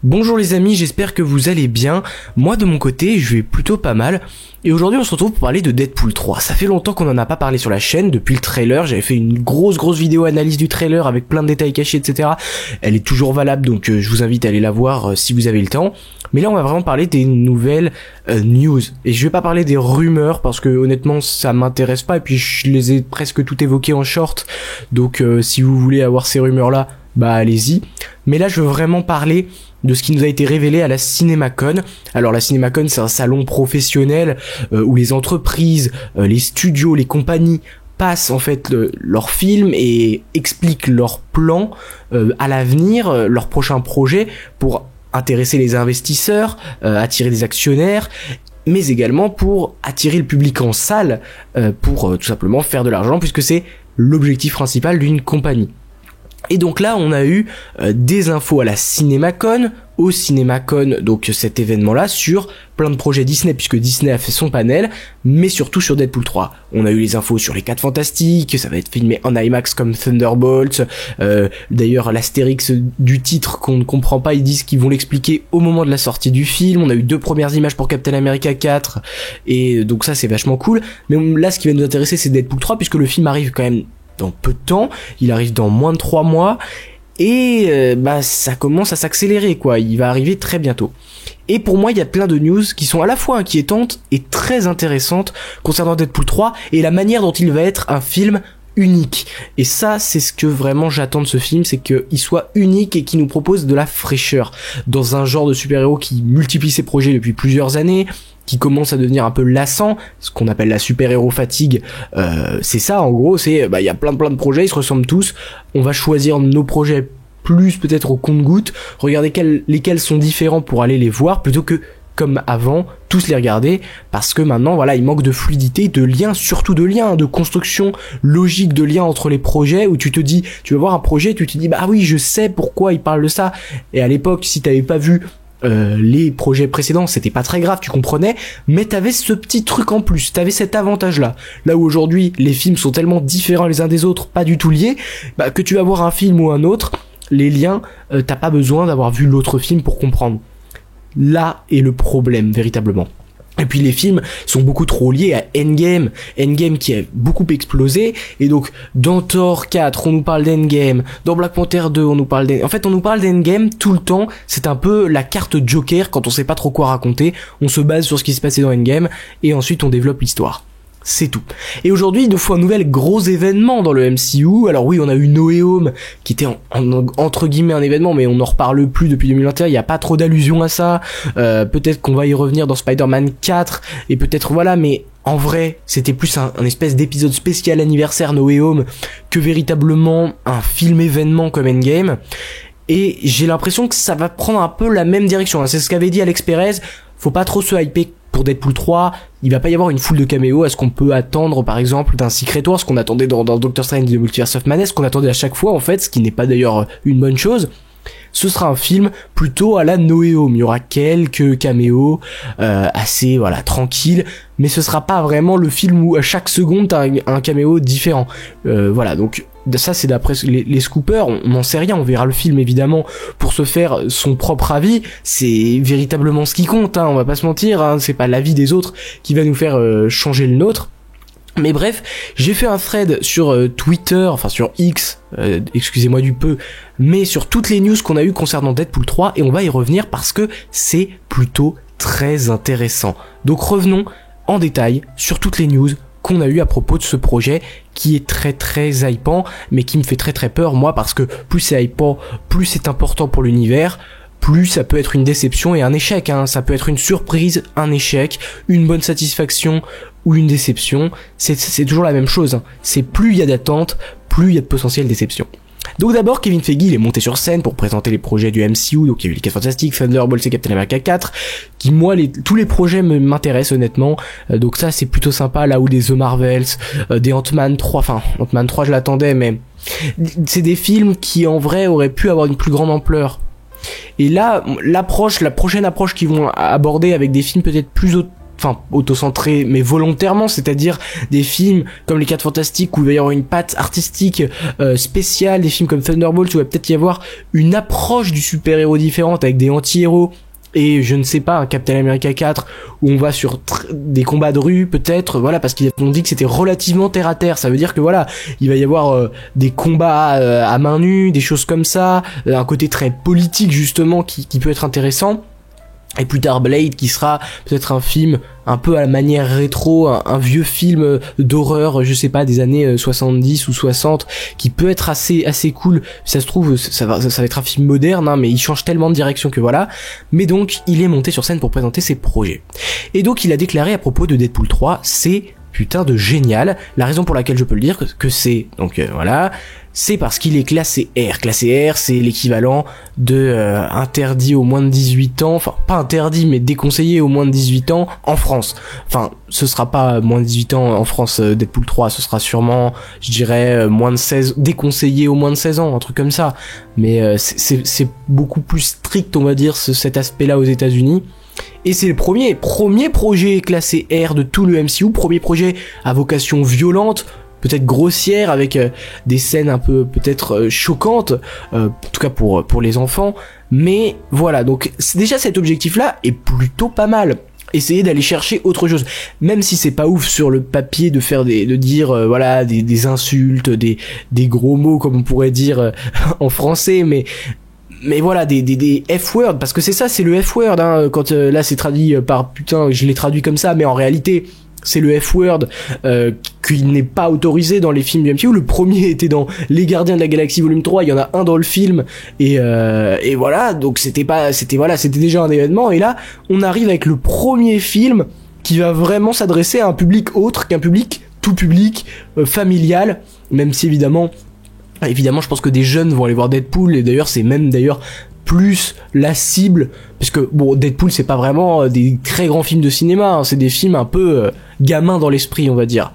Bonjour les amis, j'espère que vous allez bien. Moi de mon côté, je vais plutôt pas mal. Et aujourd'hui on se retrouve pour parler de Deadpool 3. Ça fait longtemps qu'on en a pas parlé sur la chaîne, depuis le trailer. J'avais fait une grosse vidéo analyse du trailer avec plein de détails cachés, etc. Elle est toujours valable, donc je vous invite à aller la voir si vous avez le temps. Mais là on va vraiment parler des nouvelles news. Et je vais pas parler des rumeurs, parce que honnêtement ça m'intéresse pas. Et puis je les ai presque toutes évoquées en short. Donc si vous voulez avoir ces rumeurs là, bah allez-y. Mais là je veux vraiment parler de ce qui nous a été révélé à la CinemaCon. Alors la CinemaCon, c'est un salon professionnel où les entreprises, les studios, les compagnies passent en fait leurs films et expliquent leurs plans à l'avenir, leurs prochains projets pour intéresser les investisseurs, attirer des actionnaires, mais également pour attirer le public en salle pour tout simplement faire de l'argent, puisque c'est l'objectif principal d'une compagnie. Et donc là, on a eu des infos à la CinemaCon, au CinemaCon, donc cet événement-là, sur plein de projets Disney, puisque Disney a fait son panel, mais surtout sur Deadpool 3. On a eu les infos sur les 4 Fantastiques, ça va être filmé en IMAX comme Thunderbolts, d'ailleurs l'astérix du titre qu'on ne comprend pas, ils disent qu'ils vont l'expliquer au moment de la sortie du film. On a eu 2 premières images pour Captain America 4, et donc ça c'est vachement cool. Mais là, ce qui va nous intéresser, c'est Deadpool 3, puisque le film arrive quand même dans peu de temps, il arrive dans moins de 3 mois, et ça commence à s'accélérer quoi, il va arriver très bientôt. Et pour moi il y a plein de news qui sont à la fois inquiétantes et très intéressantes concernant Deadpool 3, et la manière dont il va être un film unique. Et ça, c'est ce que vraiment j'attends de ce film, c'est qu'il soit unique et qu'il nous propose de la fraîcheur dans un genre de super-héros qui multiplie ses projets depuis plusieurs années, qui commence à devenir un peu lassant, ce qu'on appelle la super-héros fatigue. C'est ça en gros, c'est y a plein de projets, ils se ressemblent tous, on va choisir nos projets plus peut-être au compte-gouttes, regarder lesquels sont différents pour aller les voir, plutôt que comme avant, tous les regarder, parce que maintenant, voilà, il manque de fluidité, de liens, surtout de liens, de construction logique de liens entre les projets, où tu te dis, tu vas voir un projet, tu te dis, bah oui, je sais pourquoi il parle de ça, et à l'époque, si t'avais pas vu les projets précédents, c'était pas très grave, tu comprenais, mais t'avais ce petit truc en plus, t'avais cet avantage-là. Là où aujourd'hui, les films sont tellement différents les uns des autres, pas du tout liés, que tu vas voir un film ou un autre, les liens, t'as pas besoin d'avoir vu l'autre film pour comprendre. Là est le problème, véritablement. Et puis les films sont beaucoup trop liés à Endgame qui a beaucoup explosé, et donc dans Thor 4 on nous parle d'Endgame, dans Black Panther 2 on nous parle d'Endgame, en fait on nous parle d'Endgame tout le temps, c'est un peu la carte Joker quand on sait pas trop quoi raconter, on se base sur ce qui s'est passé dans Endgame, et ensuite on développe l'histoire. C'est tout. Et aujourd'hui, il nous faut un nouvel gros événement dans le MCU. Alors oui, on a eu No Way Home, qui était entre guillemets un événement, mais on n'en reparle plus depuis 2021, il n'y a pas trop d'allusions à ça. Peut-être qu'on va y revenir dans Spider-Man 4, et peut-être voilà, mais en vrai, c'était plus un espèce d'épisode spécial anniversaire No Way Home, que véritablement un film événement comme Endgame. Et j'ai l'impression que ça va prendre un peu la même direction. C'est ce qu'avait dit Alex Perez, faut pas trop se hyper pour Deadpool 3, il va pas y avoir une foule de caméos à ce qu'on peut attendre par exemple d'un Secret Wars, ce qu'on attendait dans Doctor Strange The Multiverse of Madness, ce qu'on attendait à chaque fois en fait, ce qui n'est pas d'ailleurs une bonne chose. Ce sera un film plutôt à la No Way Home, il y aura quelques caméos assez voilà tranquilles, mais ce sera pas vraiment le film où à chaque seconde t'as un caméo différent. Voilà, donc ça c'est d'après les scoopers, on n'en sait rien, on verra le film évidemment pour se faire son propre avis, c'est véritablement ce qui compte, on va pas se mentir, c'est pas l'avis des autres qui va nous faire changer le nôtre. Mais bref, j'ai fait un thread sur Twitter, enfin sur X, excusez-moi du peu, mais sur toutes les news qu'on a eues concernant Deadpool 3, et on va y revenir parce que c'est plutôt très intéressant. Donc revenons en détail sur toutes les news qu'on a eu à propos de ce projet qui est très hypant, mais qui me fait très peur moi, parce que plus c'est hypant, plus c'est important pour l'univers, plus ça peut être une déception et un échec, ça peut être une surprise, un échec, une bonne satisfaction ou une déception, c'est toujours la même chose, c'est plus il y a d'attente, plus il y a de potentielle déception. Donc d'abord, Kevin Feige il est monté sur scène pour présenter les projets du MCU, donc il y a eu les 4 Fantastiques, Thunderbolts et Captain America 4, qui moi, tous les projets m'intéressent honnêtement, donc ça c'est plutôt sympa, là où des The Marvels, des Ant-Man 3, enfin Ant-Man 3 je l'attendais, mais c'est des films qui en vrai auraient pu avoir une plus grande ampleur. Et là, la prochaine approche qu'ils vont aborder avec des films peut-être auto-centrés, mais volontairement, c'est-à-dire des films comme Les 4 Fantastiques où il va y avoir une patte artistique spéciale, des films comme Thunderbolt où il va peut-être y avoir une approche du super-héros différente avec des anti-héros, et je ne sais pas, un Captain America 4 où on va sur des combats de rue peut-être, voilà, parce qu'ils ont dit que c'était relativement terre à terre. Ça veut dire que voilà, il va y avoir des combats à main nue, des choses comme ça, un côté très politique justement qui peut être intéressant. Et plus tard Blade, qui sera peut-être un film un peu à la manière rétro, un vieux film d'horreur, je sais pas, des années 70 ou 60, qui peut être assez cool. Ça se trouve, ça va être un film moderne, hein, mais il change tellement de direction que voilà. Mais donc, il est monté sur scène pour présenter ses projets. Et donc, il a déclaré à propos de Deadpool 3, c'est putain de génial. La raison pour laquelle je peux le dire, que c'est, donc voilà, c'est parce qu'il est classé R. Classé R, c'est l'équivalent de interdit aux moins de 18 ans, enfin pas interdit mais déconseillé aux moins de 18 ans en France. Enfin, ce sera pas moins de 18 ans en France Deadpool 3, ce sera sûrement, je dirais, moins de 16, déconseillé aux moins de 16 ans, un truc comme ça. Mais c'est beaucoup plus strict, on va dire, cet aspect-là aux États-Unis. Et c'est le premier projet classé R de tout le MCU, premier projet à vocation violente, peut-être grossière, avec des scènes un peu peut-être choquantes, en tout cas pour les enfants. Mais voilà, donc déjà cet objectif-là est plutôt pas mal. Essayer d'aller chercher autre chose, même si c'est pas ouf sur le papier de faire de dire voilà des insultes, des gros mots comme on pourrait dire en français, mais voilà, des F-word, parce que c'est ça, c'est le F-word, hein, quand là c'est traduit par putain, je l'ai traduit comme ça, mais en réalité, c'est le F-word qui n'est pas autorisé dans les films du MCU. Le premier était dans Les Gardiens de la Galaxie volume 3, il y en a un dans le film, et voilà, donc c'était déjà un événement, et là, on arrive avec le premier film qui va vraiment s'adresser à un public autre qu'un public, tout public, familial, même si évidemment, je pense que des jeunes vont aller voir Deadpool, et d'ailleurs c'est même plus la cible, parce que bon, Deadpool c'est pas vraiment des très grands films de cinéma, hein, c'est des films un peu gamins dans l'esprit, on va dire.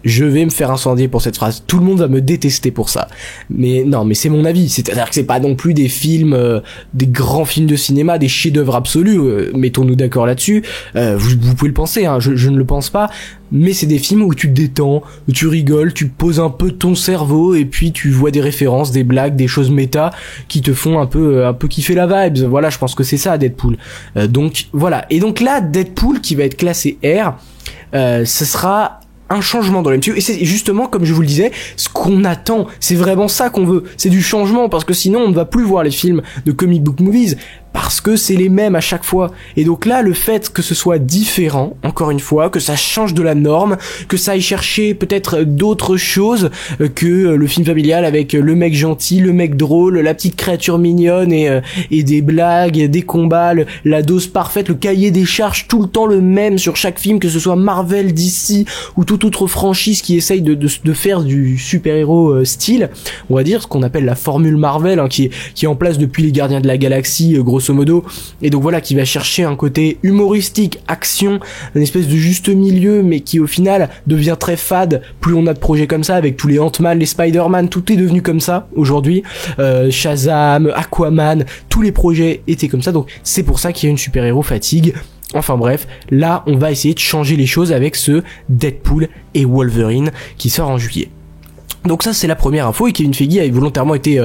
Je vais me faire incendier pour cette phrase. Tout le monde va me détester pour ça. Mais non, mais c'est mon avis. C'est-à-dire que c'est pas non plus des films, des grands films de cinéma, des chefs-d'œuvre absolus. Mettons-nous d'accord là-dessus. Vous pouvez le penser, hein. Je ne le pense pas. Mais c'est des films où tu te détends, où tu rigoles, tu poses un peu ton cerveau et puis tu vois des références, des blagues, des choses méta qui te font un peu kiffer la vibes. Voilà, je pense que c'est ça Deadpool. Donc voilà. Et donc là, Deadpool qui va être classé R, ce sera un changement dans le MCU, et c'est justement, comme je vous le disais, ce qu'on attend, c'est vraiment ça qu'on veut, c'est du changement, parce que sinon on ne va plus voir les films de comic book movies, parce que c'est les mêmes à chaque fois. Et donc là, le fait que ce soit différent, encore une fois, que ça change de la norme, que ça aille chercher peut-être d'autres choses que le film familial avec le mec gentil, le mec drôle, la petite créature mignonne et des blagues, des combats, la dose parfaite, le cahier des charges tout le temps le même sur chaque film, que ce soit Marvel, DC ou toute autre franchise qui essaye de faire du super-héros style, on va dire ce qu'on appelle la formule Marvel, hein, qui est en place depuis les Gardiens de la Galaxie, grosso modo, et donc voilà, qui va chercher un côté humoristique, action, une espèce de juste milieu, mais qui au final devient très fade plus on a de projets comme ça, avec tous les Ant-Man, les Spider-Man, tout est devenu comme ça aujourd'hui, Shazam, Aquaman, tous les projets étaient comme ça, donc c'est pour ça qu'il y a une super-héros fatigue. Enfin bref, là on va essayer de changer les choses avec ce Deadpool et Wolverine qui sort en juillet. Donc ça c'est la première info, et Kevin Feige a volontairement été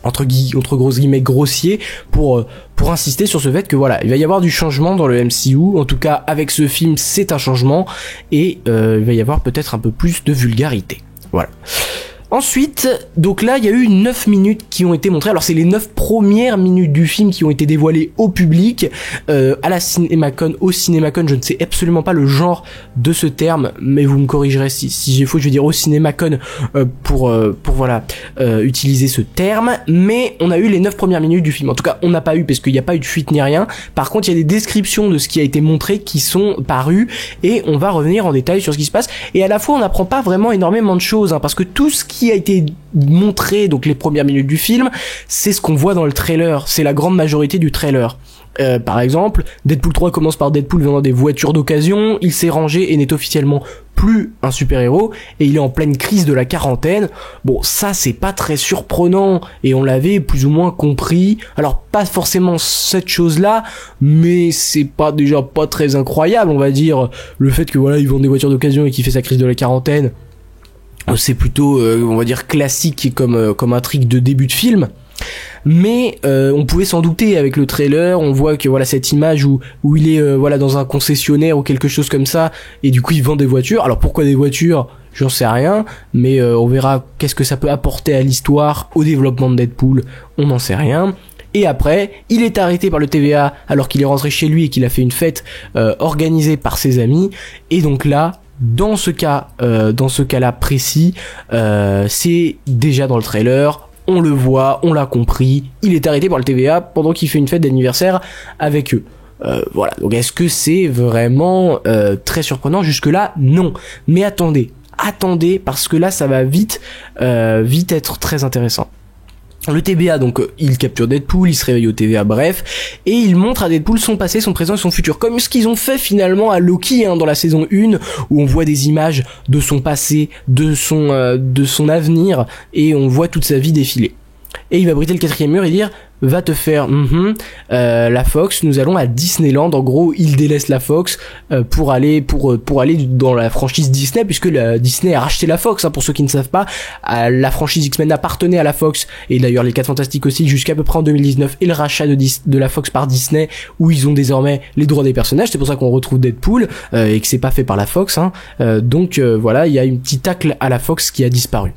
entre grosses guillemets grossier pour insister sur ce fait que voilà, il va y avoir du changement dans le MCU, en tout cas avec ce film c'est un changement, et il va y avoir peut-être un peu plus de vulgarité. Voilà. Ensuite, donc là, il y a eu 9 minutes qui ont été montrées. Alors, c'est les 9 premières minutes du film qui ont été dévoilées au public, à la CinemaCon, au CinemaCon. Je ne sais absolument pas le genre de ce terme, mais vous me corrigerez si j'ai faux. Je vais dire au CinemaCon pour voilà utiliser ce terme. Mais on a eu les 9 premières minutes du film. En tout cas, on n'a pas eu, parce qu'il n'y a pas eu de fuite ni rien. Par contre, il y a des descriptions de ce qui a été montré qui sont parues, et on va revenir en détail sur ce qui se passe. Et à la fois, on n'apprend pas vraiment énormément de choses, hein, parce que tout ce qui qui a été montré, donc les premières minutes du film, c'est ce qu'on voit dans le trailer, c'est la grande majorité du trailer. Par exemple, Deadpool 3 commence par Deadpool vendant des voitures d'occasion, il s'est rangé et n'est officiellement plus un super-héros, et il est en pleine crise de la quarantaine. Bon, ça c'est pas très surprenant, et on l'avait plus ou moins compris. Alors, pas forcément cette chose-là, mais c'est déjà pas très incroyable, on va dire. Le fait que voilà, il vend des voitures d'occasion et qu'il fait sa crise de la quarantaine, c'est plutôt, on va dire, classique comme intrigue de début de film. Mais on pouvait s'en douter avec le trailer, on voit que voilà cette image où il est voilà dans un concessionnaire ou quelque chose comme ça, et du coup il vend des voitures. Alors pourquoi des voitures, j'en sais rien, mais on verra qu'est-ce que ça peut apporter à l'histoire, au développement de Deadpool, on n'en sait rien. Et après, il est arrêté par le TVA alors qu'il est rentré chez lui et qu'il a fait une fête organisée par ses amis, et donc là, dans ce cas-là précis, c'est déjà dans le trailer. On le voit, on l'a compris, il est arrêté par le TVA pendant qu'il fait une fête d'anniversaire avec eux. Voilà, donc est-ce que c'est vraiment très surprenant? Jusque-là, non. Mais attendez, parce que là, ça va vite être très intéressant. Le TVA, donc, il capture Deadpool, il se réveille au TVA, bref, et il montre à Deadpool son passé, son présent et son futur, comme ce qu'ils ont fait finalement à Loki, dans la saison 1, où on voit des images de son passé, de son avenir, et on voit toute sa vie défiler. Et il va briser le 4e mur et dire va te faire la Fox, nous allons à Disneyland. En gros, il délaisse la Fox pour aller dans la franchise Disney, puisque Disney a racheté la Fox, pour ceux qui ne savent pas. La franchise X-Men appartenait à la Fox, et d'ailleurs les 4 Fantastiques aussi, jusqu'à peu près en 2019, et le rachat de la Fox par Disney, où ils ont désormais les droits des personnages. C'est pour ça qu'on retrouve Deadpool, et que c'est pas fait par la Fox, donc voilà, il y a une petite tacle à la Fox qui a disparu.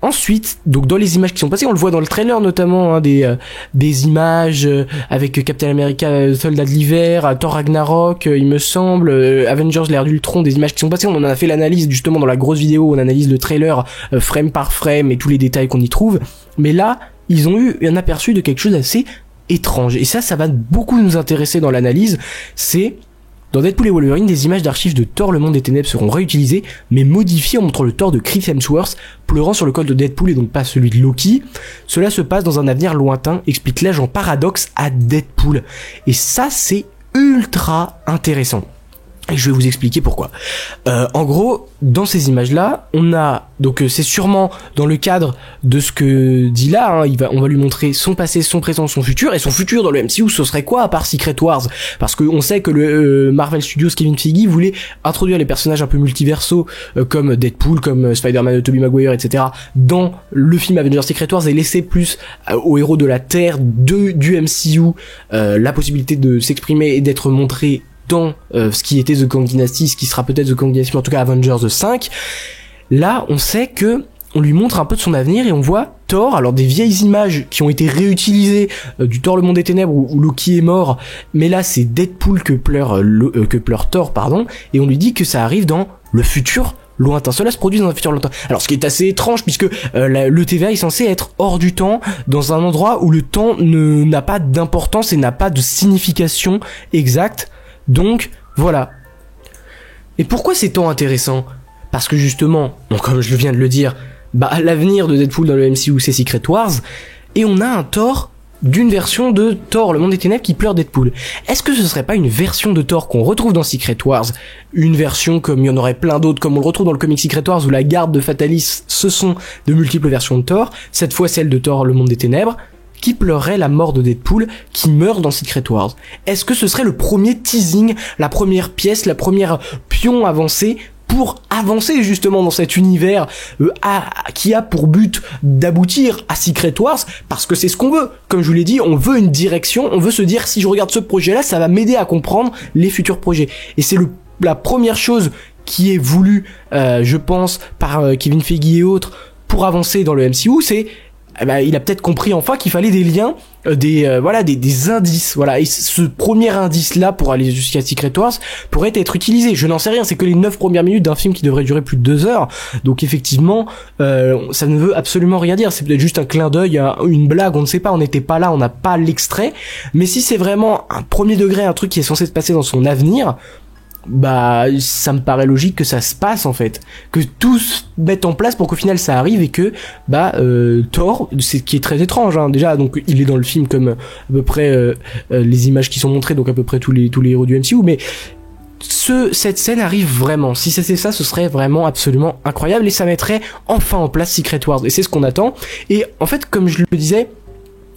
Ensuite, donc dans les images qui sont passées, on le voit dans le trailer notamment, des images avec Captain America, Soldat de l'hiver, Thor Ragnarok, il me semble, Avengers l'ère d'Ultron, des images qui sont passées. On en a fait l'analyse justement dans la grosse vidéo où on analyse le trailer frame par frame et tous les détails qu'on y trouve. Mais là, ils ont eu un aperçu de quelque chose d'assez étrange. Et ça va beaucoup nous intéresser dans l'analyse. C'est dans Deadpool et Wolverine, des images d'archives de Thor, le monde des ténèbres seront réutilisées, mais modifiées en montrant le Thor de Chris Hemsworth, pleurant sur le col de Deadpool et donc pas celui de Loki. Cela se passe dans un avenir lointain, explique l'agent Paradox à Deadpool. Et ça, c'est ultra intéressant. Et je vais vous expliquer pourquoi. En gros, dans ces images-là, on a donc c'est sûrement dans le cadre de ce que dit là. On va lui montrer son passé, son présent, son futur. Et son futur dans le MCU, ce serait quoi à part Secret Wars? Parce qu'on sait que le Marvel Studios Kevin Feige voulait introduire les personnages un peu multiversaux comme Deadpool, comme Spider-Man de Tobey Maguire, etc. dans le film Avengers Secret Wars et laisser plus aux héros de la Terre du MCU la possibilité de s'exprimer et d'être montrés dans ce qui était The Kang Dynasty, ce qui sera peut-être The Kang Dynasty, mais en tout cas Avengers 5. Là, on sait que on lui montre un peu de son avenir et on voit Thor, alors des vieilles images qui ont été réutilisées du Thor le monde des ténèbres où Loki est mort, mais là c'est Deadpool que pleure Thor, et on lui dit que ça arrive dans le futur lointain. Cela se produit dans un futur lointain. Alors ce qui est assez étrange puisque le TVA est censé être hors du temps, dans un endroit où le temps n'a pas d'importance et n'a pas de signification exacte. Donc, voilà. Et pourquoi c'est tant intéressant? Parce que justement, comme je viens de le dire, l'avenir de Deadpool dans le MCU c'est Secret Wars, et on a un Thor d'une version de Thor, le monde des ténèbres, qui pleure Deadpool. Est-ce que ce serait pas une version de Thor qu'on retrouve dans Secret Wars? Une version comme il y en aurait plein d'autres, comme on le retrouve dans le comic Secret Wars, où la garde de Fatalis, ce sont de multiples versions de Thor, cette fois celle de Thor, le monde des ténèbres, qui pleurerait la mort de Deadpool, qui meurt dans Secret Wars. Est-ce que ce serait le premier teasing, la première pièce, la première pion avancée pour avancer justement dans cet univers qui a pour but d'aboutir à Secret Wars, parce que c'est ce qu'on veut. Comme je vous l'ai dit, on veut une direction, on veut se dire si je regarde ce projet-là, ça va m'aider à comprendre les futurs projets. Et c'est la première chose qui est voulue, je pense, par Kevin Feige et autres pour avancer dans le MCU, c'est il a peut-être compris enfin qu'il fallait des liens, des indices, voilà. Et ce premier indice là pour aller jusqu'à Secret Wars pourrait être utilisé. Je n'en sais rien, c'est que les 9 premières minutes d'un film qui devrait durer plus de 2 heures. Donc effectivement, ça ne veut absolument rien dire. C'est peut-être juste un clin d'œil, une blague, on ne sait pas, on n'était pas là, on n'a pas l'extrait. Mais si c'est vraiment un premier degré, un truc qui est censé se passer dans son avenir, bah ça me paraît logique que ça se passe en fait, que tout se mette en place pour qu'au final ça arrive et que Thor, c'est ce qui est très étrange hein, déjà, donc il est dans le film comme à peu près les images qui sont montrées, donc à peu près tous les héros du MCU, mais cette scène arrive vraiment. Si c'était ça, ce serait vraiment absolument incroyable et ça mettrait enfin en place Secret Wars et c'est ce qu'on attend. Et en fait, comme je le disais,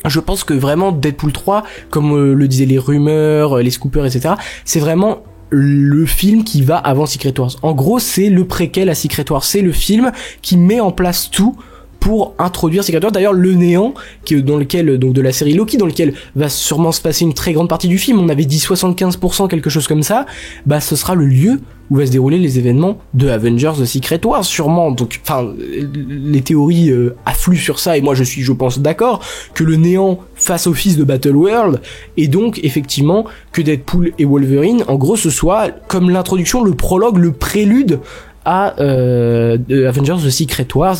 je pense que vraiment Deadpool 3, comme le disaient les rumeurs, les scoopers, etc., c'est vraiment le film qui va avant Secret Wars. En gros, c'est le préquel à Secret Wars. C'est le film qui met en place tout pour introduire Secret Wars. D'ailleurs, le néant, dans lequel, donc de la série Loki, dans lequel va sûrement se passer une très grande partie du film, on avait dit 75%, quelque chose comme ça, bah ce sera le lieu où va se dérouler les événements de Avengers The Secret Wars, sûrement. Donc, enfin, les théories affluent sur ça, et moi je pense d'accord, que le néant fasse office de Battle World, et donc, effectivement, que Deadpool et Wolverine, en gros, ce soit comme l'introduction, le prologue, le prélude à Avengers The Secret Wars.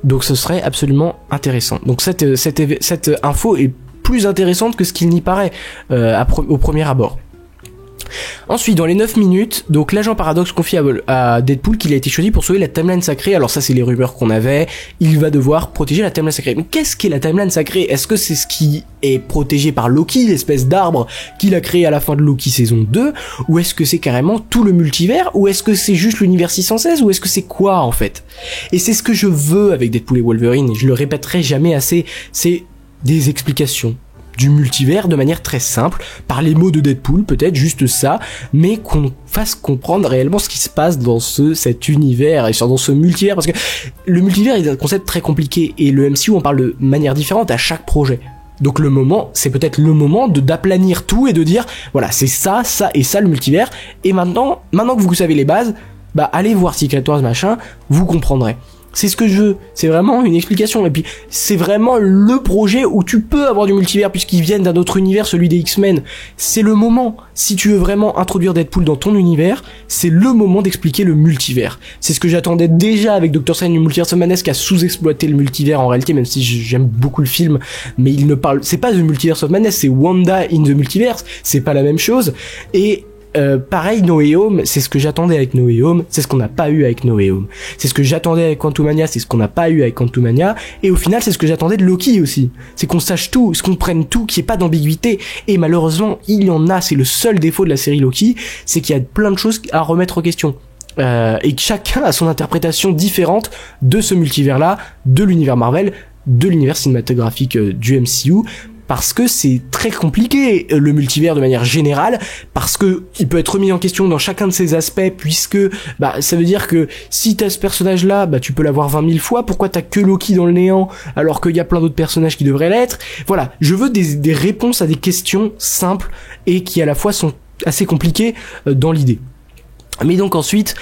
Donc ce serait absolument intéressant. Donc cette info est plus intéressante que ce qu'il n'y paraît au premier abord. Ensuite, dans les 9 minutes, donc l'agent Paradox confie à Deadpool qu'il a été choisi pour sauver la timeline sacrée. Alors ça, c'est les rumeurs qu'on avait. Il va devoir protéger la timeline sacrée. Mais qu'est-ce qu'est la timeline sacrée? Est-ce que c'est ce qui est protégé par Loki, l'espèce d'arbre qu'il a créé à la fin de Loki saison 2? Ou est-ce que c'est carrément tout le multivers? Ou est-ce que c'est juste l'univers 616? Ou est-ce que c'est quoi, en fait? Et c'est ce que je veux avec Deadpool et Wolverine, et je le répéterai jamais assez, c'est des explications du multivers de manière très simple, par les mots de Deadpool, peut-être juste ça, mais qu'on fasse comprendre réellement ce qui se passe dans cet univers et dans ce multivers, parce que le multivers est un concept très compliqué et le MCU en parle de manière différente à chaque projet. Donc c'est peut-être le moment d'aplanir tout et de dire voilà, c'est ça et ça le multivers, et maintenant que vous savez les bases, bah allez voir Secret Wars machin, vous comprendrez. C'est ce que je veux, c'est vraiment une explication, et puis c'est vraiment le projet où tu peux avoir du multivers puisqu'ils viennent d'un autre univers, celui des X-Men. C'est le moment, si tu veux vraiment introduire Deadpool dans ton univers, c'est le moment d'expliquer le multivers. C'est ce que j'attendais déjà avec Doctor Strange du Multiverse of Madness, qui a sous-exploité le multivers en réalité, même si j'aime beaucoup le film, mais il ne parle, c'est pas The Multiverse of Madness, c'est Wanda in the Multiverse, c'est pas la même chose, et pareil, No Way Home, c'est ce que j'attendais avec No Way Home, c'est ce qu'on n'a pas eu avec No Way Home. C'est ce que j'attendais avec Quantumania, c'est ce qu'on n'a pas eu avec Quantumania, et au final, c'est ce que j'attendais de Loki aussi. C'est qu'on sache tout, qu'on comprenne tout, qu'il n'y ait pas d'ambiguïté, et malheureusement, il y en a, c'est le seul défaut de la série Loki, c'est qu'il y a plein de choses à remettre en question. Et que chacun a son interprétation différente de ce multivers-là, de l'univers Marvel, de l'univers cinématographique du MCU, parce que c'est très compliqué le multivers de manière générale, parce que il peut être remis en question dans chacun de ses aspects, puisque ça veut dire que si t'as ce personnage là, tu peux l'avoir 20 000 fois, pourquoi t'as que Loki dans le néant alors qu'il y a plein d'autres personnages qui devraient l'être? Voilà, je veux des réponses à des questions simples et qui à la fois sont assez compliquées dans l'idée. Mais donc ensuite,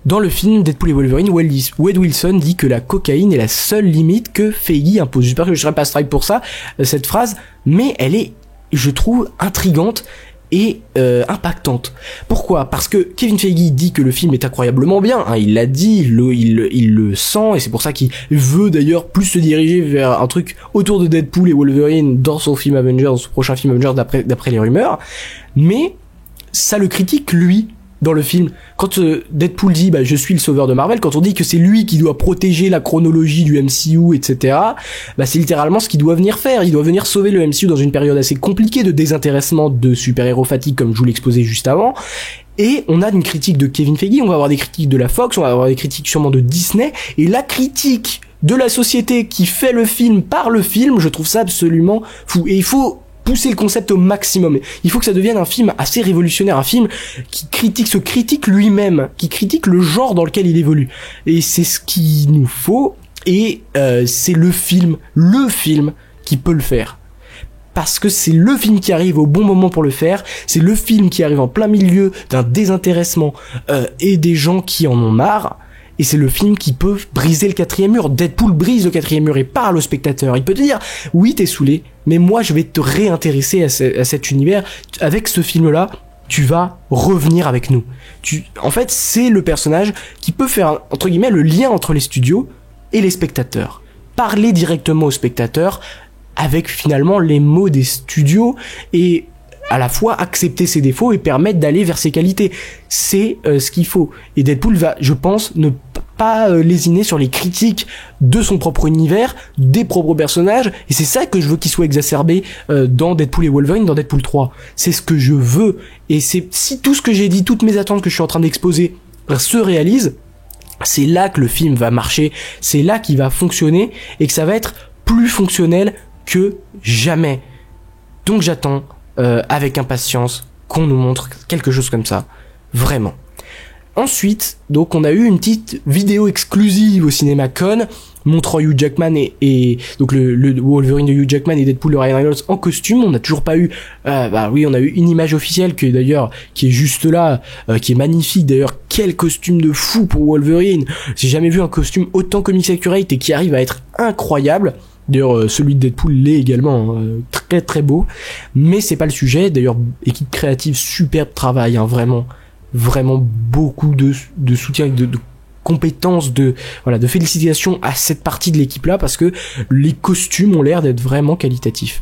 dans le film Deadpool et Wolverine, Wade Wilson dit que la cocaïne est la seule limite que Feige impose. J'espère que je serai pas strike pour ça, cette phrase, mais elle est, je trouve, intrigante et impactante. Pourquoi? Parce que Kevin Feige dit que le film est incroyablement bien, hein, il l'a dit, il le sent, et c'est pour ça qu'il veut d'ailleurs plus se diriger vers un truc autour de Deadpool et Wolverine dans son film Avengers, dans son prochain film Avengers d'après les rumeurs, mais ça le critique lui. Dans le film, quand Deadpool dit je suis le sauveur de Marvel, quand on dit que c'est lui qui doit protéger la chronologie du MCU, etc., c'est littéralement ce qu'il doit venir faire. Il doit venir sauver le MCU dans une période assez compliquée de désintéressement de super-héros fatigue, comme je vous l'exposais juste avant. Et on a une critique de Kevin Feige, on va avoir des critiques de la Fox, on va avoir des critiques sûrement de Disney, et la critique de la société qui fait le film par le film, je trouve ça absolument fou. Et il faut pousser le concept au maximum. Il faut que ça devienne un film assez révolutionnaire, un film qui se critique lui-même, qui critique le genre dans lequel il évolue. Et c'est ce qu'il nous faut, et c'est le film qui peut le faire. Parce que c'est le film qui arrive au bon moment pour le faire, c'est le film qui arrive en plein milieu d'un désintéressement et des gens qui en ont marre, et c'est le film qui peut briser le 4e mur. Deadpool brise le 4e mur et parle au spectateur. Il peut te dire, oui t'es saoulé, mais moi je vais te réintéresser à cet univers. Avec ce film-là, tu vas revenir avec nous. En fait, c'est le personnage qui peut faire, entre guillemets, le lien entre les studios et les spectateurs. Parler directement aux spectateurs avec finalement les mots des studios et à la fois accepter ses défauts et permettre d'aller vers ses qualités. C'est ce qu'il faut. Et Deadpool va, je pense, ne pas lésiner sur les critiques de son propre univers, des propres personnages, et c'est ça que je veux qu'il soit exacerbé dans Deadpool et Wolverine, dans Deadpool 3. C'est ce que je veux, et c'est si tout ce que j'ai dit, toutes mes attentes que je suis en train d'exposer se réalisent, c'est là que le film va marcher, c'est là qu'il va fonctionner, et que ça va être plus fonctionnel que jamais. Donc j'attends avec impatience qu'on nous montre quelque chose comme ça, vraiment. Ensuite, donc on a eu une petite vidéo exclusive au CinemaCon montrant Hugh Jackman et donc le Wolverine de Hugh Jackman et Deadpool de Ryan Reynolds en costume. On n'a toujours pas eu on a eu une image officielle qui est juste là, qui est magnifique d'ailleurs. Quel costume de fou pour Wolverine. J'ai jamais vu un costume autant comics accurate et qui arrive à être incroyable. D'ailleurs, celui de Deadpool l'est également, très très beau. Mais c'est pas le sujet. D'ailleurs, équipe créative, superbe travail, vraiment beaucoup de soutien, de compétences, de félicitations à cette partie de l'équipe là, parce que les costumes ont l'air d'être vraiment qualitatifs.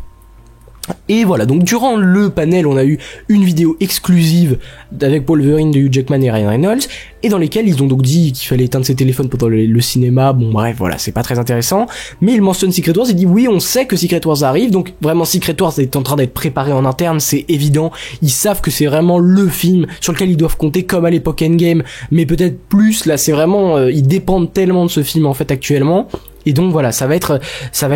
Et voilà, donc durant le panel, on a eu une vidéo exclusive avec Wolverine de Hugh Jackman et Ryan Reynolds, et dans lesquelles ils ont donc dit qu'il fallait éteindre ses téléphones pendant le cinéma. Bon bref, voilà, c'est pas très intéressant, mais ils mentionnent Secret Wars et dit oui, on sait que Secret Wars arrive, donc vraiment Secret Wars est en train d'être préparé en interne, c'est évident, ils savent que c'est vraiment le film sur lequel ils doivent compter, comme à l'époque Endgame, mais peut-être plus, là c'est vraiment, ils dépendent tellement de ce film en fait actuellement, et donc voilà, ça va être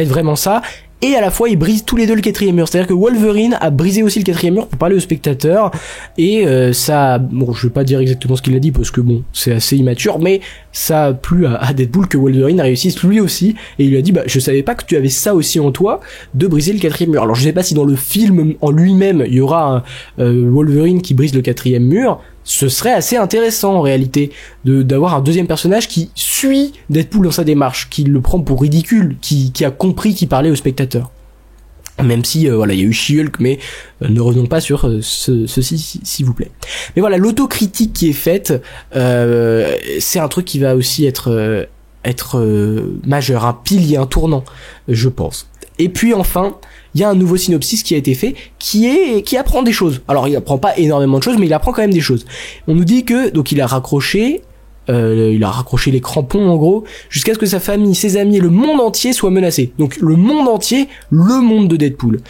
vraiment ça. Et à la fois ils brisent tous les deux le quatrième mur, c'est-à-dire que Wolverine a brisé aussi le quatrième mur pour parler aux spectateurs, et ça, bon je vais pas dire exactement ce qu'il a dit parce que bon c'est assez immature, mais ça a plu à Deadpool que Wolverine a réussi lui aussi, et il lui a dit je savais pas que tu avais ça aussi en toi, de briser le quatrième mur. Alors je sais pas si dans le film en lui-même il y aura un Wolverine qui brise le quatrième mur. Ce serait assez intéressant en réalité d'avoir un deuxième personnage qui suit Deadpool dans sa démarche, qui le prend pour ridicule, qui a compris qu'il parlait aux spectateurs. Même si il y a eu She-Hulk, mais ne revenons pas sur ceci s'il vous plaît. Mais voilà, l'autocritique qui est faite, c'est un truc qui va aussi être majeur, un pilier, un tournant, je pense. Et puis enfin, il y a un nouveau synopsis qui a été fait, qui apprend des choses. Alors il apprend pas énormément de choses, mais il apprend quand même des choses. On nous dit que donc il a raccroché les crampons en gros, jusqu'à ce que sa famille, ses amis et le monde entier soient menacés. Donc le monde entier, le monde de Deadpool.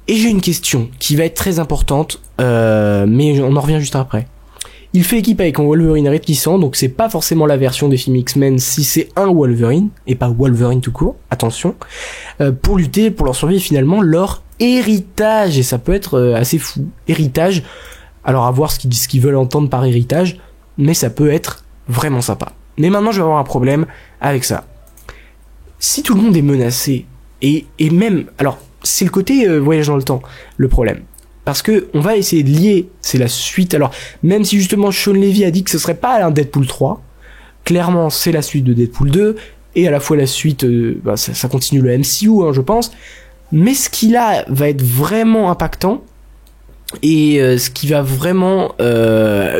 Et j'ai une question qui va être très importante, mais on en revient juste après. Il fait équipe avec un Wolverine réticent, donc c'est pas forcément la version des films X-Men si c'est un Wolverine, et pas Wolverine tout court, attention, pour lutter pour leur survie et finalement leur héritage, et ça peut être assez fou. Héritage, alors à voir ce qu'ils veulent entendre par héritage, mais ça peut être vraiment sympa. Mais maintenant je vais avoir un problème avec ça. Si tout le monde est menacé, et même, alors c'est le côté voyage dans le temps, le problème. Parce que on va essayer de lier, c'est la suite. Alors, même si justement Sean Levy a dit que ce serait pas un Deadpool 3, clairement c'est la suite de Deadpool 2, et à la fois la suite, ça continue le MCU, je pense. Mais ce qui là va être vraiment impactant, et ce qui va vraiment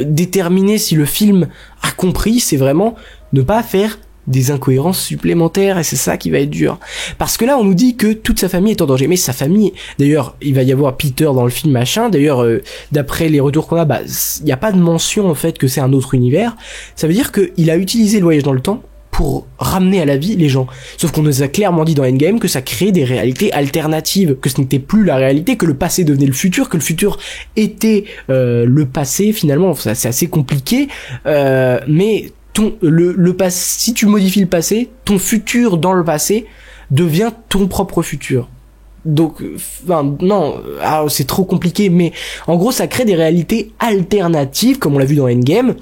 déterminer si le film a compris, c'est vraiment ne pas faire des incohérences supplémentaires, et c'est ça qui va être dur. Parce que là, on nous dit que toute sa famille est en danger. Mais sa famille, d'ailleurs, il va y avoir Peter dans le film, machin. D'ailleurs, d'après les retours qu'on a, il n'y a pas de mention, en fait, que c'est un autre univers. Ça veut dire qu'il a utilisé le voyage dans le temps pour ramener à la vie les gens. Sauf qu'on nous a clairement dit dans Endgame que ça créait des réalités alternatives, que ce n'était plus la réalité, que le passé devenait le futur, que le futur était le passé, finalement. C'est assez compliqué, mais si tu modifies le passé, ton futur dans le passé devient ton propre futur. Donc, c'est trop compliqué, mais en gros, ça crée des réalités alternatives, comme on l'a vu dans Endgame,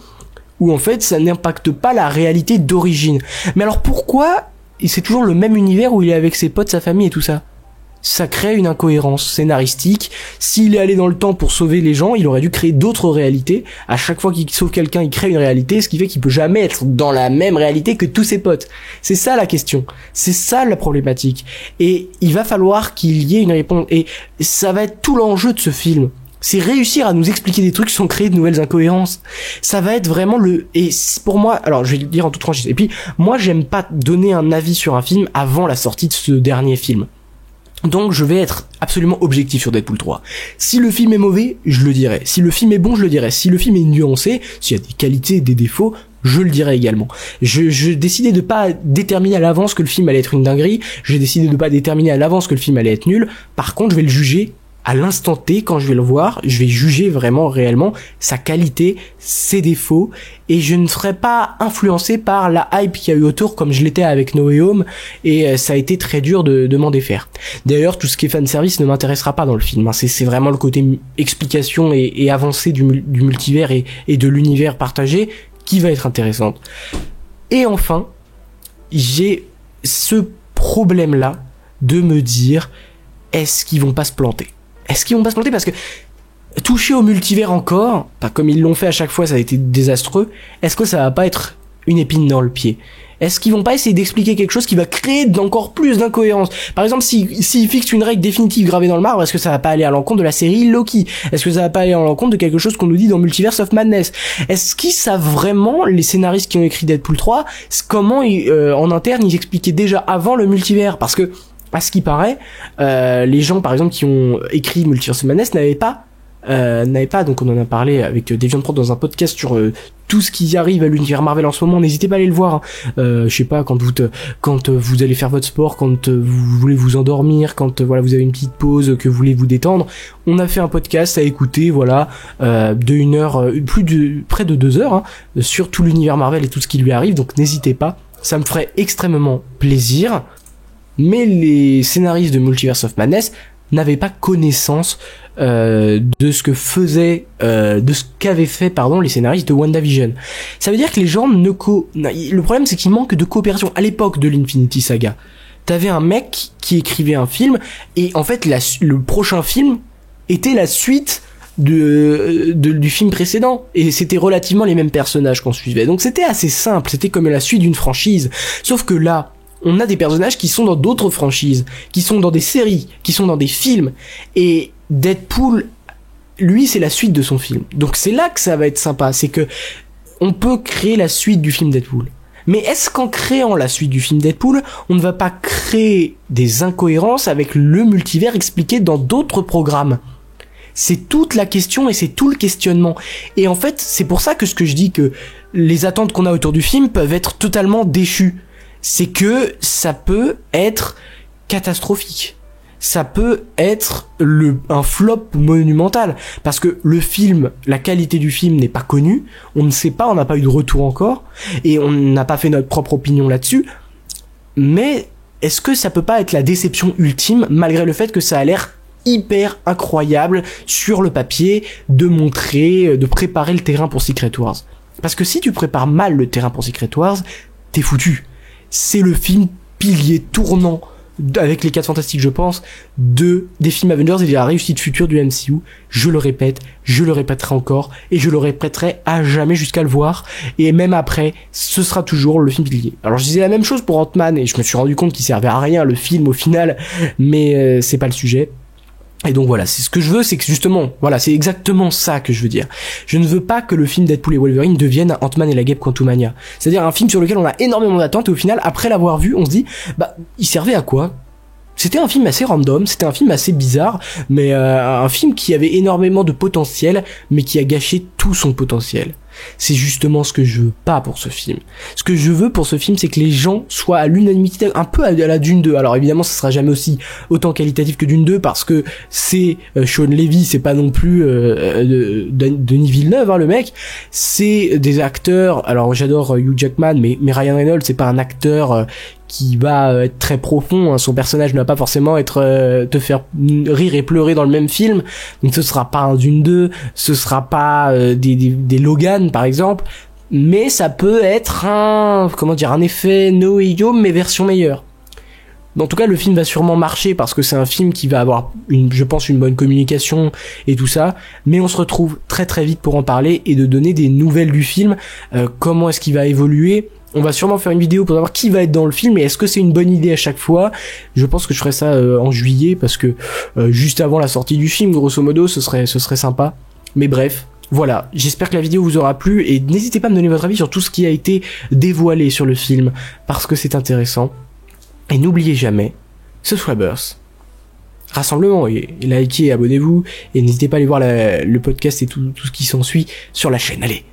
où en fait, ça n'impacte pas la réalité d'origine. Mais alors pourquoi c'est toujours le même univers où il est avec ses potes, sa famille et tout ça? Ça crée une incohérence scénaristique. S'il est allé dans le temps pour sauver les gens, il aurait dû créer d'autres réalités. À chaque fois qu'il sauve quelqu'un, il crée une réalité, ce qui fait qu'il peut jamais être dans la même réalité que tous ses potes. C'est ça la question. C'est ça la problématique. Et il va falloir qu'il y ait une réponse. Et ça va être tout l'enjeu de ce film. C'est réussir à nous expliquer des trucs sans créer de nouvelles incohérences. Ça va être vraiment et pour moi, alors je vais le dire en toute franchise. Et puis, moi j'aime pas donner un avis sur un film avant la sortie de ce dernier film. Donc je vais être absolument objectif sur Deadpool 3. Si le film est mauvais, je le dirai. Si le film est bon, je le dirai. Si le film est nuancé, s'il y a des qualités et des défauts, je le dirai également. Je décidais de pas déterminer à l'avance que le film allait être une dinguerie. J'ai décidé de pas déterminer à l'avance que le film allait être nul. Par contre, je vais le juger à l'instant T, quand je vais le voir, je vais juger vraiment réellement sa qualité, ses défauts, et je ne serai pas influencé par la hype qu'il y a eu autour comme je l'étais avec No Way Home, et ça a été très dur de m'en défaire. D'ailleurs, tout ce qui est fanservice ne m'intéressera pas dans le film, hein. C'est vraiment le côté explication et avancée du multivers et de l'univers partagé qui va être intéressante. Et enfin, j'ai ce problème-là de me dire, est-ce qu'ils vont pas se planter ? Est-ce qu'ils vont pas se planter parce que toucher au multivers encore, pas comme ils l'ont fait à chaque fois, ça a été désastreux. Est-ce que ça va pas être une épine dans le pied ? Est-ce qu'ils vont pas essayer d'expliquer quelque chose qui va créer d'encore plus d'incohérences ? Par exemple, s'ils fixent une règle définitive gravée dans le marbre, est-ce que ça va pas aller à l'encontre de la série Loki ? Est-ce que ça va pas aller à l'encontre de quelque chose qu'on nous dit dans Multiverse of Madness ? Est-ce qu'ils savent vraiment, les scénaristes qui ont écrit Deadpool 3, comment en interne ils expliquaient déjà avant le multivers ? Parce que à ce qui paraît, les gens par exemple qui ont écrit Multiverse of Madness n'avaient pas, donc on en a parlé avec DeviantPro dans un podcast sur tout ce qui arrive à l'univers Marvel en ce moment. N'hésitez pas à aller le voir, hein. Je sais pas, quand vous allez faire votre sport, quand vous voulez vous endormir, quand voilà vous avez une petite pause, que vous voulez vous détendre, on a fait un podcast à écouter, voilà, de 1 heure, près de 2 heures, hein, sur tout l'univers Marvel et tout ce qui lui arrive. Donc n'hésitez pas, ça me ferait extrêmement plaisir. Mais les scénaristes de Multiverse of Madness n'avaient pas connaissance de ce qu'avaient fait les scénaristes de WandaVision. Ça veut dire que les gens le problème c'est qu'il manque de coopération. À l'époque de l'Infinity Saga, t'avais un mec qui écrivait un film et en fait le prochain film était la suite du film précédent et c'était relativement les mêmes personnages qu'on suivait. Donc c'était assez simple, c'était comme la suite d'une franchise. Sauf que là, on a des personnages qui sont dans d'autres franchises, qui sont dans des séries, qui sont dans des films. Et Deadpool, lui, c'est la suite de son film. Donc c'est là que ça va être sympa. C'est que on peut créer la suite du film Deadpool. Mais est-ce qu'en créant la suite du film Deadpool, on ne va pas créer des incohérences avec le multivers expliqué dans d'autres programmes ? C'est toute la question et c'est tout le questionnement. Et en fait, c'est pour ça que ce que je dis que les attentes qu'on a autour du film peuvent être totalement déchues. C'est que ça peut être catastrophique. Ça peut être un flop monumental. Parce que le film, la qualité du film n'est pas connue. On ne sait pas, on n'a pas eu de retour encore. Et on n'a pas fait notre propre opinion là-dessus. Mais est-ce que ça peut pas être la déception ultime, malgré le fait que ça a l'air hyper incroyable sur le papier de préparer le terrain pour Secret Wars. Parce que si tu prépares mal le terrain pour Secret Wars, t'es foutu. C'est le film pilier tournant avec les 4 Fantastiques, je pense, des films Avengers et de la réussite future du MCU. Je le répète, je le répéterai encore, et je le répéterai à jamais jusqu'à le voir, et même après, ce sera toujours le film pilier. Alors je disais la même chose pour Ant-Man, et je me suis rendu compte qu'il servait à rien, le film, au final, mais c'est pas le sujet. Et donc voilà, c'est ce que je veux, c'est que justement, voilà, c'est exactement ça que je veux dire. Je ne veux pas que le film Deadpool et Wolverine devienne Ant-Man et la guêpe Quantumania. C'est-à-dire un film sur lequel on a énormément d'attentes et au final, après l'avoir vu, on se dit, il servait à quoi ? C'était un film assez random, c'était un film assez bizarre, mais un film qui avait énormément de potentiel, mais qui a gâché tout son potentiel. C'est justement ce que je veux pas pour ce film. Ce que je veux pour ce film, c'est que les gens soient à l'unanimité, un peu à la Dune 2. Alors évidemment, ça sera jamais aussi autant qualitatif que Dune 2 parce que c'est Sean Levy, c'est pas non plus Denis Villeneuve, hein, le mec. C'est des acteurs. Alors j'adore Hugh Jackman, mais Ryan Reynolds, c'est pas un acteur qui va être très profond, hein. Son personnage ne va pas forcément être te faire rire et pleurer dans le même film, donc ce sera pas un Dune 2, ce sera pas des Logan par exemple, mais ça peut être un effet No Way Home mais version meilleure. En tout cas, le film va sûrement marcher parce que c'est un film qui va avoir je pense une bonne communication et tout ça, mais on se retrouve très très vite pour en parler et de donner des nouvelles du film, comment est-ce qu'il va évoluer. On va sûrement faire une vidéo pour savoir qui va être dans le film et est-ce que c'est une bonne idée à chaque fois. Je pense que je ferai ça en juillet parce que juste avant la sortie du film, grosso modo, ce serait sympa. Mais bref, voilà, j'espère que la vidéo vous aura plu et n'hésitez pas à me donner votre avis sur tout ce qui a été dévoilé sur le film parce que c'est intéressant. Et n'oubliez jamais, Subscribers, rassemblement, et likez, abonnez-vous, et n'hésitez pas à aller voir le podcast et tout ce qui s'ensuit sur la chaîne. Allez,